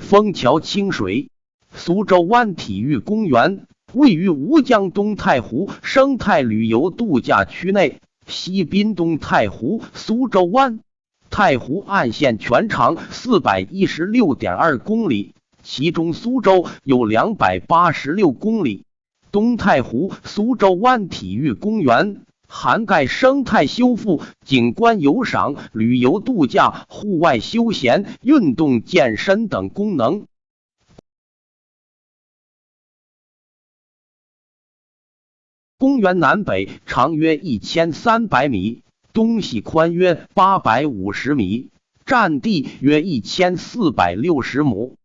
枫桥清水。苏州湾体育公园位于吴江东太湖生态旅游度假区内，西滨东太湖、苏州湾。太湖岸线全长416.2公里，其中苏州有286公里。东太湖、苏州湾体育公园涵盖生态修复、景观游赏、旅游度假、户外休闲、运动健身等功能。公园南北长约1300米，东西宽约850米，占地约1460亩。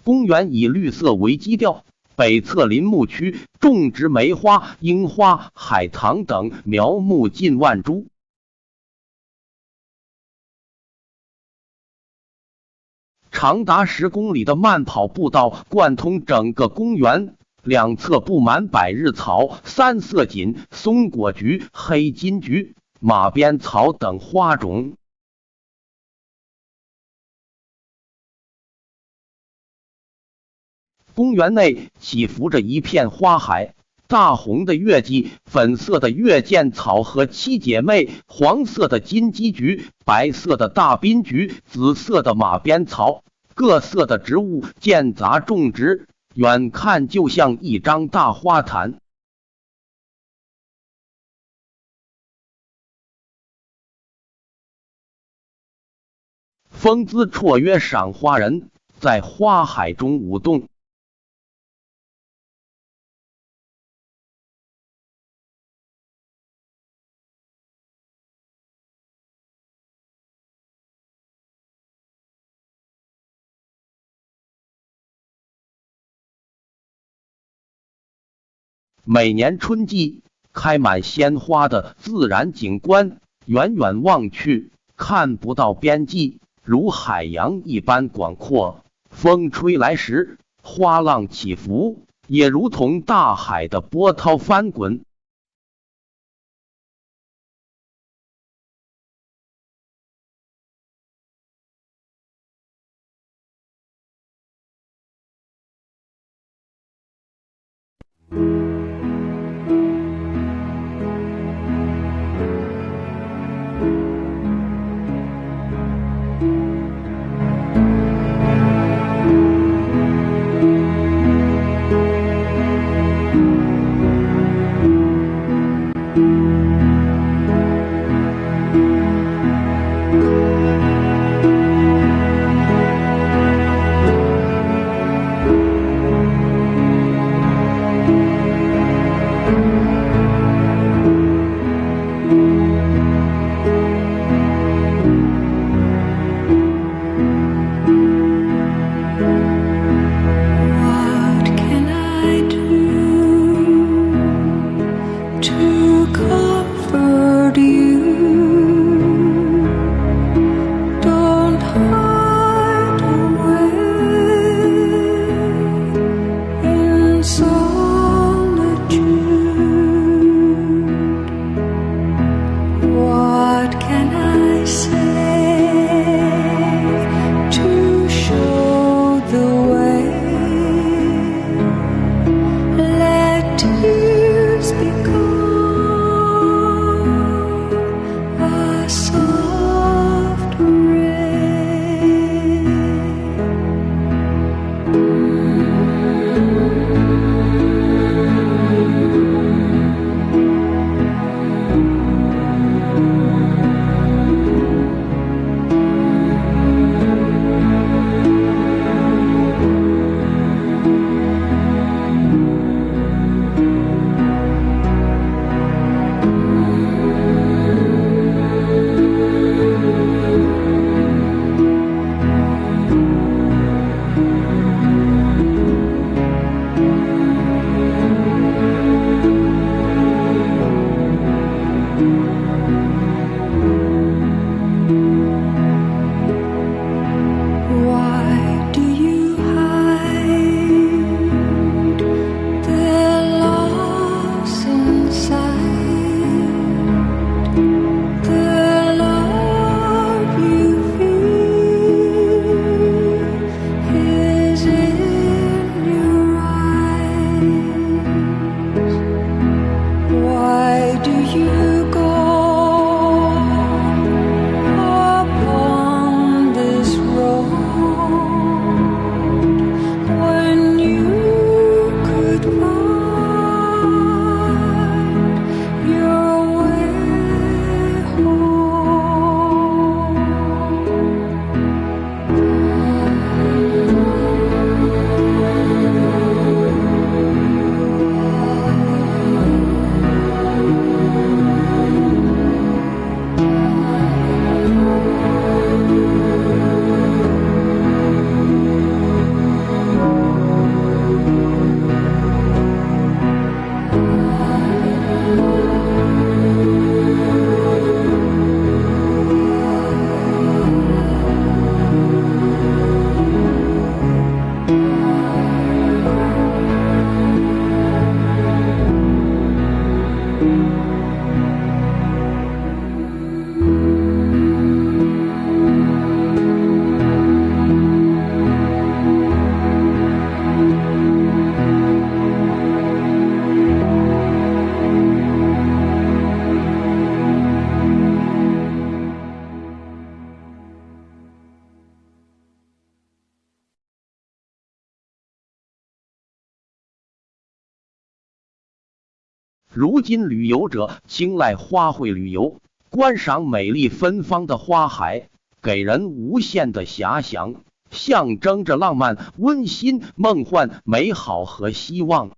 公园以绿色为基调，北侧林木区种植梅花、樱花、海棠等苗木近万株。长达10公里的慢跑步道贯通整个公园，两侧布满百日草、三色堇、松果菊、黑金菊、马鞭草等花种。公园内起伏着一片花海，大红的月季、粉色的月见草和七姐妹、黄色的金鸡菊、白色的大滨菊、紫色的马鞭草，各色的植物间杂种植，远看就像一张大花毯。风姿绰约赏花人在花海中舞动。每年春季开满鲜花的自然景观，远远望去看不到边际，如海洋一般广阔。风吹来时，花浪起伏，也如同大海的波涛翻滚。如今旅游者青睐花卉旅游，观赏美丽芬芳的花海，给人无限的遐想，象征着浪漫、温馨、梦幻、美好和希望。